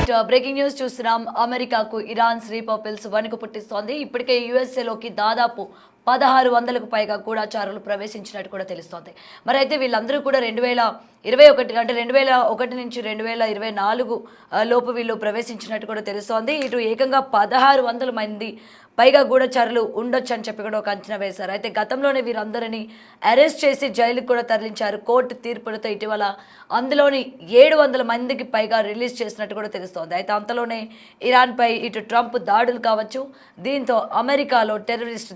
Right breaking news చూస్తున్నాం. అమెరికాకు Iran శ్రీపర్పిల్స్ వణుకు పుట్టిస్తోంది. ఇప్పటికే యుఎస్ఏలోకి దాదాపు 1600కు పైగా గూఢచారులు ప్రవేశించినట్టు కూడా తెలుస్తోంది. మరి అయితే వీళ్ళందరూ కూడా 2021 అంటే 2001 నుంచి 2024 లోపు వీళ్ళు ప్రవేశించినట్టు కూడా తెలుస్తోంది. ఇటు ఏకంగా 1600 మంది పైగా గూఢచారులు ఉండొచ్చు అని చెప్పి కూడా ఒక అంచనా వేశారు. అయితే గతంలోనే వీరందరినీ అరెస్ట్ చేసి జైలుకు కూడా తరలించారు. కోర్టు తీర్పులతో ఇటీవల అందులోని 700 మందికి పైగా రిలీజ్ చేసినట్టు కూడా తెలుస్తోంది. అయితే అంతలోనే ఇరాన్పై ఇటు ట్రంప్ దాడులు కావచ్చు, దీంతో అమెరికాలో టెర్రరిస్ట్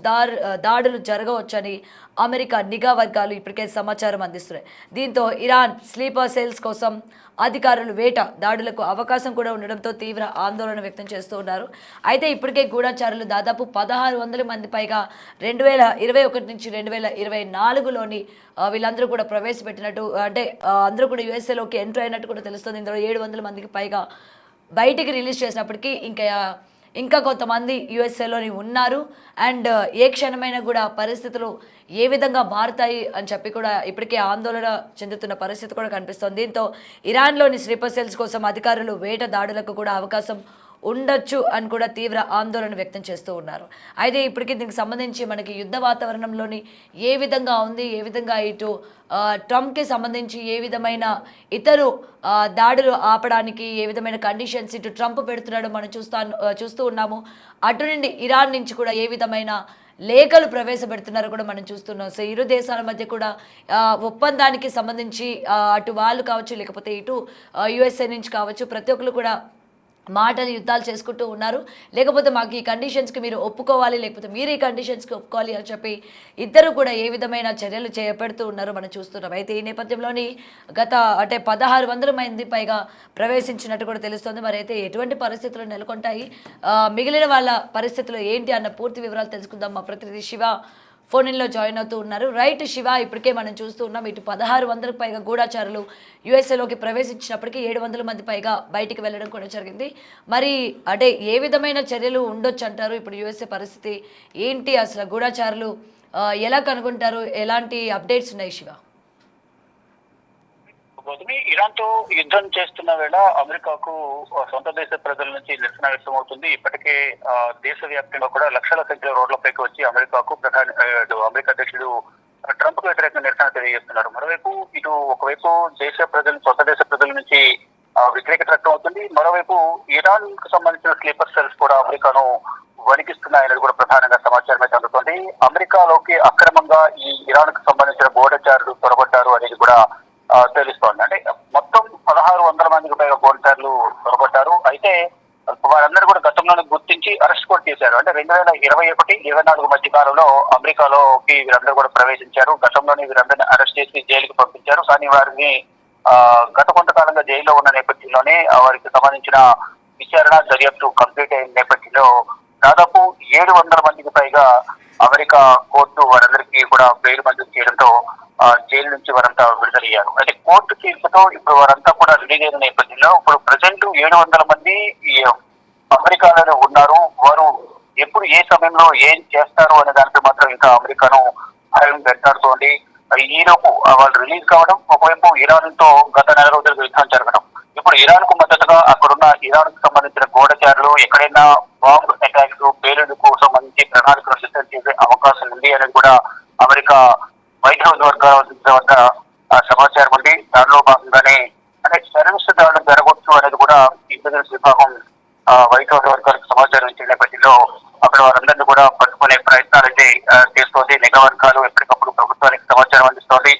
దాడులు జరగవచ్చని అమెరికా నిఘా వర్గాలు ఇప్పటికే సమాచారం అందిస్తున్నాయి. దీంతో ఇరాన్ స్లీపర్ సెల్స్ కోసం అధికారులు దాడులకు అవకాశం కూడా ఉండడంతో తీవ్ర ఆందోళన వ్యక్తం చేస్తూ ఉన్నారు. అయితే ఇప్పటికే గూఢచారులు దాదాపు 1600 మంది పైగా 2021 నుంచి 2024లోని వీళ్ళందరూ కూడా ప్రవేశపెట్టినట్టు, అంటే అందరూ కూడా యుఎస్ఏలోకి ఎంటర్ అయినట్టు కూడా తెలుస్తుంది. ఇందులో 700 మందికి పైగా బయటికి రిలీజ్ చేసినప్పటికీ ఇంకా కొంతమంది యుఎస్ఏలోని ఉన్నారు. అండ్ ఏ క్షణమైనా కూడా పరిస్థితులు ఏ విధంగా మారుతాయి అని చెప్పి కూడా ఇప్పటికే ఆందోళన చెందుతున్న పరిస్థితి కూడా కనిపిస్తోంది. దీంతో ఇరాన్లోని స్లీపర్ సెల్స్ కోసం అధికారులు దాడులకు కూడా అవకాశం ఉండొచ్చు అని కూడా తీవ్ర ఆందోళన వ్యక్తం చేస్తూ ఉన్నారు. అయితే ఇప్పటికీ దీనికి సంబంధించి మనకి యుద్ధ వాతావరణంలోని ఏ విధంగా ఉంది, ఏ విధంగా ఇటు ట్రంప్కి సంబంధించి ఏ విధమైన ఇతరు దాడులు ఆపడానికి ఏ విధమైన కండిషన్స్ ఇటు ట్రంప్ పెడుతున్నాడో మనం చూస్తూ ఉన్నాము. అటు నుండి ఇరాన్ నుంచి కూడా ఏ విధమైన లేఖలు ప్రవేశపెడుతున్నారో కూడా మనం చూస్తున్నాం. సో ఇరు దేశాల మధ్య కూడా ఒప్పందానికి సంబంధించి అటు వాళ్ళు కావచ్చు, లేకపోతే ఇటు యుఎస్ఏ నుంచి కావచ్చు, ప్రతి ఒక్కరు కూడా మాటలు యుద్ధాలు చేసుకుంటూ ఉన్నారు. లేకపోతే మాకు ఈ కండిషన్స్కి మీరు ఒప్పుకోవాలి, లేకపోతే మీరు ఈ కండిషన్స్కి ఒప్పుకోవాలి అని చెప్పి ఇద్దరు కూడా ఏ విధమైన చర్యలు చేపడుతూ ఉన్నారో మనం చూస్తున్నాం. అయితే ఈ నేపథ్యంలోని అంటే 1600 మంది పైగా ప్రవేశించినట్టు కూడా తెలుస్తుంది. మరి అయితే ఎటువంటి పరిస్థితులు నెలకొంటాయి, మిగిలిన వాళ్ళ పరిస్థితులు ఏంటి అన్న పూర్తి వివరాలు తెలుసుకుందాం. మా ప్రతినిధి శివ ఫోన్ ఇన్లో జాయిన్ అవుతూ ఉన్నారు. రైట్ శివ, ఇప్పటికే మనం చూస్తూ ఉన్నాం ఇటు 1600కు పైగా గూఢచారులు యుఎస్ఏలోకి ప్రవేశించినప్పటికీ 700 మంది పైగా బయటికి వెళ్ళడం కూడా జరిగింది. మరి అంటే ఏ విధమైన చర్యలు ఉండొచ్చు అంటారు? ఇప్పుడు యుఎస్ఏ పరిస్థితి ఏంటి, అసలు గూఢచారులు ఎలా కనుగొంటారు, ఎలాంటి అప్డేట్స్ ఉన్నాయి శివ? ఇరాన్ తో యుద్ధం చేస్తున్న వేళ అమెరికాకు సొంత దేశ ప్రజల నుంచి నిరసన వ్యక్తమవుతుంది. ఇప్పటికే దేశవ్యాప్తంగా కూడా లక్షల సంఖ్యలో రోడ్లపైకి వచ్చి అమెరికా అధ్యక్షుడు ట్రంప్ కు వ్యతిరేకంగా నిరసన తెలియజేస్తున్నారు. మరోవైపు ఒకవైపు సొంత దేశ ప్రజల నుంచి వ్యతిరేకత వ్యక్తం అవుతుంది. మరోవైపు ఇరాన్ కు సంబంధించిన స్లీపర్ సెల్స్ కూడా అమెరికాను వణికిస్తున్నాయనేది కూడా ప్రధానంగా సమాచారం అయితే అందుతోంది. అమెరికాలోకి అక్రమంగా ఈ ఇరాన్ కు సంబంధించిన గూఢచారులు చొరబడ్డారు అనేది కూడా తెలుస్తోంది. అంటే మొత్తం 1600 మందికి పైగా గూఢచారులు చొరబడ్డారు. అయితే వారందరూ కూడా గతంలోనే గుర్తించి అరెస్ట్ కూడా చేశారు. అంటే 2021-24 మధ్య కాలంలో అమెరికాలోకి వీరందరూ కూడా ప్రవేశించారు. గతంలోనే వీరందరినీ అరెస్ట్ చేసి జైలుకు పంపించారు. కానీ వారిని గత కొంతకాలంగా జైల్లో ఉన్న నేపథ్యంలోనే వారికి సంబంధించిన విచారణ దర్యాప్తు కంప్లీట్ అయిన నేపథ్యంలో దాదాపు 700 మందికి పైగా అమెరికా కోర్టు వారందరికీ కూడా బెయిల్ మంజూరు చేయడంతో జైలు నుంచి వారంతా విడుదలయ్యారు. అయితే కోర్టు తీర్పుతో ఇప్పుడు వారంతా కూడా రిలీజ్ అయిన నేపథ్యంలో ఇప్పుడు ప్రజెంట్ 700 మంది అమెరికాలోనే ఉన్నారు. వారు ఎప్పుడు ఏ సమయంలో ఏం చేస్తారు అనే దానిపై మాత్రం ఇంకా అమెరికాను భయం వెంటాడుతోంది. ఈలోపు వాళ్ళు రిలీజ్ కావడం, ఒకవైపు ఇరాన్ తో గత నెల రోజులుగా యుద్ధం జరగడం, ఇప్పుడు ఇరాన్ కు మద్దతుగా అక్కడున్న ఇరాన్ కు సంబంధించిన గూఢచారులు ఎక్కడైనా బాంబ్ అటాక్స్ పేలుడుకు సంబంధించి ప్రణాళికలు సిద్ధం చేసే అవకాశం ఉంది అనేది కూడా అమెరికా వైట్ హౌస్ వర్గాల వద్ద సమాచారం ఉంది. దానిలో భాగంగానే అంటే టెర్రరిస్ట్ దాడులు జరగవచ్చు అనేది కూడా ఇంటెలిజెన్స్ విభాగం వైట్ హౌస్ వర్గాలకు సమాచారం ఇచ్చిన నేపథ్యంలో అక్కడ వారందరినీ కూడా పట్టుకునే ప్రయత్నాలు అయితే చేస్తోంది. నిఘా వర్గాలు ఎప్పటికప్పుడు ప్రభుత్వానికి సమాచారం అందిస్తోంది.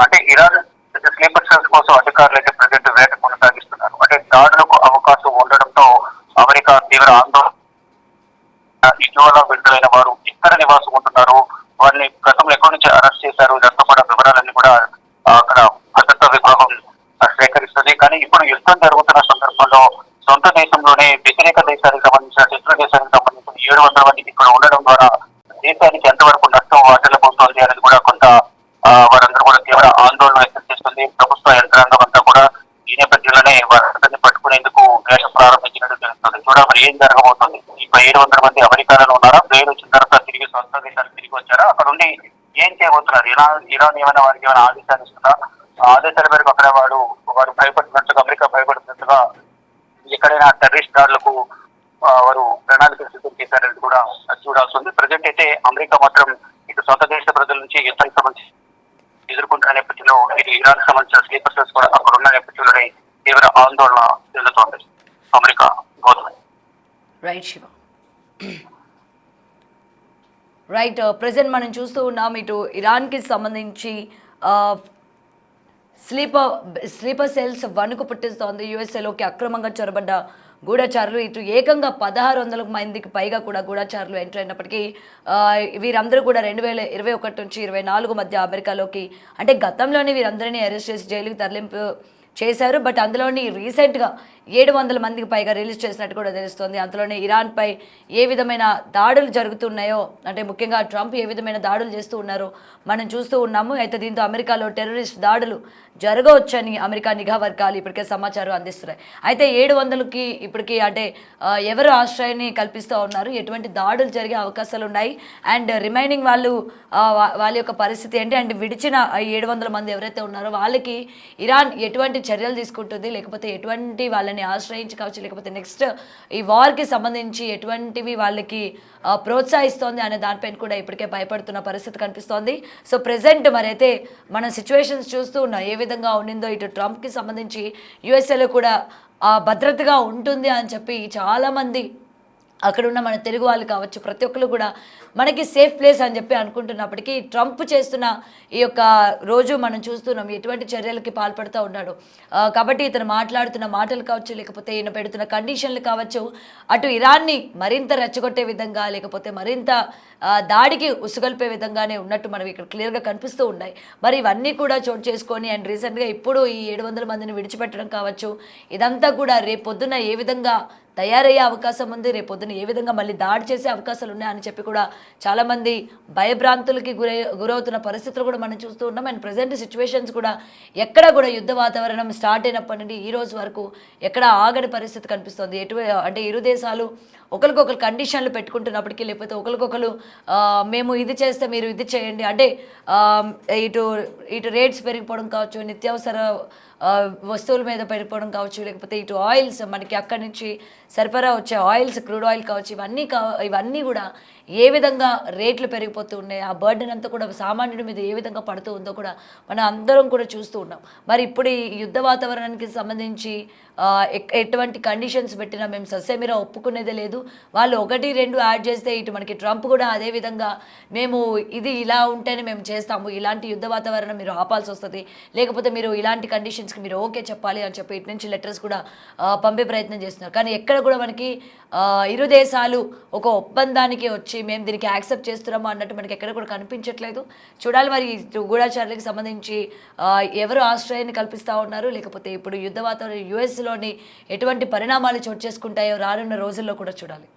అంటే ఇరాన్ స్లీపర్ సెల్స్ కోసం అధికారులు అయితే ప్రజెంట్ వేట కొనసాగిస్తున్నారు. అంటే దాడులకు అవకాశం ఉండడంతో అమెరికా తీవ్ర ఆందోళన. ఇటీవల విడుదలైన వారు ఎక్కడ నివాసం ఉంటున్నారు, వారిని గతంలో ఎక్కడి నుంచి అరెస్ట్ చేశారు, ఇదంతా కూడా వివరాలన్నీ కూడా అక్కడ భద్రతా విభాగం సేకరిస్తుంది. కానీ ఇప్పుడు యుద్ధం జరుగుతున్న సందర్భంలో సొంత దేశంలోనే వ్యతిరేక దేశానికి సంబంధించిన శత్రు దేశానికి సంబంధించిన 700 మందికి ఇక్కడ ఉండడం ద్వారా దేశానికి ఎంతవరకు నష్టం వాటిల్లబోతోంది అనేది కూడా కొంత వారందరూ కూడా తీవ్ర ఆందోళన వ్యక్తం చేస్తుంది. ప్రభుత్వ యంత్రాంగం అంతా కూడా ఈ నేపథ్యంలోనే వారందరినీ పట్టుకునేందుకు వేష ప్రారంభించినట్టు తెలుస్తుంది. చూడాలి ఏం జరగబోతుంది. ఇప్పుడు 700 మంది అమెరికాలో ఉన్నారా, బెయిల్ వచ్చిన తర్వాత తిరిగి సొంత దేశానికి తిరిగి వచ్చారా, అక్కడ ఉండి ఏం చేయబోతున్నారు, ఇరాన్ ఏమైనా వారికి ఏమైనా ఆదేశాలు ఇస్తుందా, ఆదేశాల మేరకు అక్కడ వారు భయపడుతున్నట్టుగా అమెరికా భయపడుతున్నట్టుగా ఎక్కడైనా టెర్రరిస్ట్ దాడులకు వారు ప్రణాళికలు సిద్ధం చేశారని కూడా చూడాల్సి ఉంది. ప్రజెంట్ అయితే అమెరికా మాత్రం ఇటు సొంత దేశ ప్రజల నుంచి యుద్ధానికి సంబంధించి ఎదుర్కొంటున్న నేపథ్యంలో ఇది ఇరాన్ సంబంధించిన స్లీపర్ సెల్స్ కూడా అక్కడ ఉన్న నేపథ్యంలోనే తీవ్ర ఆందోళన చెందుతోంది America government. Right Shiva. Right, present మనం చూస్తూ ఉన్నాం ఇటు ఇరాన్కి సంబంధించి స్లీపర్ సెల్స్ వణుకు పుట్టిస్తోంది. యుఎస్ఏలోకి అక్రమంగా చొరబడ్డ గూఢచారులు ఇటు ఏకంగా 1600 మందికి పైగా కూడా గూఢచారులు ఎంటర్ అయినప్పటికీ వీరందరూ కూడా 2021 నుంచి 24 మధ్య అమెరికాలోకి, అంటే గతంలోనే వీరందరినీ అరెస్ట్ చేసి జైలుకి తరలింపు చేశారు. బట్ అందులోని రీసెంట్గా 700 మందికి పైగా రిలీజ్ చేసినట్టు కూడా తెలుస్తోంది. అందులోనే ఇరాన్పై ఏ విధమైన దాడులు జరుగుతున్నాయో, అంటే ముఖ్యంగా ట్రంప్ ఏ విధమైన దాడులు చేస్తూ ఉన్నారో మనం చూస్తూ ఉన్నాము. అయితే దీంతో అమెరికాలో టెర్రరిస్ట్ దాడులు జరగవచ్చని అమెరికా నిఘా వర్గాలు ఇప్పటికే సమాచారం అందిస్తున్నాయి. అయితే 700కి ఇప్పటికీ అంటే ఎవరు ఆశ్రయాన్ని కల్పిస్తూ ఉన్నారు, ఎటువంటి దాడులు జరిగే అవకాశాలు ఉన్నాయి, అండ్ రిమైనింగ్ వాళ్ళ యొక్క పరిస్థితి ఏంటి, అండ్ విడిచిన 700 మంది ఎవరైతే ఉన్నారో వాళ్ళకి ఇరాన్ ఎటువంటి చర్యలు తీసుకుంటుంది, లేకపోతే ఎటువంటి వాళ్ళని ఆశ్రయించి కావచ్చు, లేకపోతే నెక్స్ట్ ఈ వార్కి సంబంధించి ఎటువంటివి వాళ్ళకి ప్రోత్సహిస్తోంది అనే దానిపైన కూడా ఇప్పటికే భయపడుతున్న పరిస్థితి కనిపిస్తోంది. సో ప్రెసెంట్ మరి అయితే మన సిచ్యువేషన్స్ చూస్తూ ఉన్నాం ఏ విధంగా ఉండిందో. ఇటు ట్రంప్కి సంబంధించి యుఎస్ఏలో కూడా భద్రతగా ఉంటుంది అని చెప్పి చాలామంది అక్కడున్న మన తెలుగు వాళ్ళు కావచ్చు ప్రతి ఒక్కరు కూడా మనకి సేఫ్ ప్లేస్ అని చెప్పి అనుకుంటున్నప్పటికీ ట్రంప్ చేస్తున్న ఈ యొక్క రోజు మనం చూస్తున్నాం ఎటువంటి చర్యలకి పాల్పడుతూ ఉన్నాడు. కాబట్టి ఇతను మాట్లాడుతున్న మాటలు కావచ్చు, లేకపోతే ఈయన పెడుతున్న కండిషన్లు కావచ్చు, అటు ఇరాన్ని మరింత రెచ్చగొట్టే విధంగా, లేకపోతే మరింత దాడికి ఉసుగొల్పే విధంగానే ఉన్నట్టు మనం ఇక్కడ క్లియర్గా కనిపిస్తూ ఉన్నాయి. మరి ఇవన్నీ కూడా చోటు చేసుకొని అండ్ రీసెంట్గా ఇప్పుడు ఈ 700 మందిని విడిచిపెట్టడం కావచ్చు, ఇదంతా కూడా రేపొద్దున ఏ విధంగా తయారయ్యే అవకాశం ఉంది, రేపొద్దున ఏ విధంగా మళ్ళీ దాడి చేసే అవకాశాలు ఉన్నాయని చెప్పి కూడా చాలామంది భయభ్రాంతులకి గురవుతున్న పరిస్థితులు కూడా మనం చూస్తూ ఉన్నాం. అండ్ ప్రజెంట్ సిచ్యువేషన్స్ కూడా ఎక్కడ కూడా యుద్ధ వాతావరణం స్టార్ట్ అయినప్పటి నుండి ఈ రోజు వరకు ఎక్కడ ఆగని పరిస్థితి కనిపిస్తుంది. అంటే ఇరు దేశాలు ఒకరికొకరు కండిషన్లు పెట్టుకుంటున్నప్పటికీ, లేకపోతే ఒకరికొకరు మేము ఇది చేస్తే మీరు ఇది చేయండి, అంటే ఇటు రేట్స్ పెరిగిపోవడం కావచ్చు, నిత్యావసర వస్తువుల మీద పెరిగిపోవడం కావచ్చు, లేకపోతే ఇటు ఆయిల్స్ మనకి అక్కడి నుంచి సరఫరా వచ్చే ఆయిల్స్, క్రూడ్ ఆయిల్ కావచ్చు, ఇవన్నీ కూడా ఏ విధంగా రేట్లు పెరిగిపోతూ ఉన్నాయి, ఆ బర్డెన్ అంతా కూడా సామాన్యుడి మీద ఏ విధంగా పడుతూ ఉందో కూడా మనం అందరం కూడా చూస్తూ ఉన్నాం. మరి ఇప్పుడు ఈ యుద్ధ వాతావరణానికి సంబంధించి ఎటువంటి కండిషన్స్ పెట్టినా మేము ససేమిరా ఒప్పుకునేదే లేదు. వాళ్ళు 1-2 యాడ్ చేస్తే ఇటు మనకి ట్రంప్ కూడా అదే విధంగా మేము ఇది ఇలా ఉంటేనే మేము చేస్తాము, ఇలాంటి యుద్ధ వాతావరణం మీరు ఆపాల్సి వస్తుంది, లేకపోతే మీరు ఇలాంటి కండిషన్స్కి మీరు ఓకే చెప్పాలి అని చెప్పి ఇటు నుంచి లెటర్స్ కూడా పంపే ప్రయత్నం చేస్తున్నారు. కానీ ఎక్కడ కూడా మనకి ఇరు దేశాలు ఒక ఒప్పందానికి వచ్చి మేము దీనికి యాక్సెప్ట్ చేస్తున్నాము అన్నట్టు మనకి ఎక్కడ కూడా కనిపించట్లేదు. చూడాలి మరి గూఢచారులకు సంబంధించి ఎవరు ఆశ్రయాన్ని కల్పిస్తూ ఉన్నారు, లేకపోతే ఇప్పుడు యుద్ధ వాతావరణం యుఎస్లోని ఎటువంటి పరిణామాలు చోటు చేసుకుంటాయో రానున్న రోజుల్లో కూడా చూడాలి.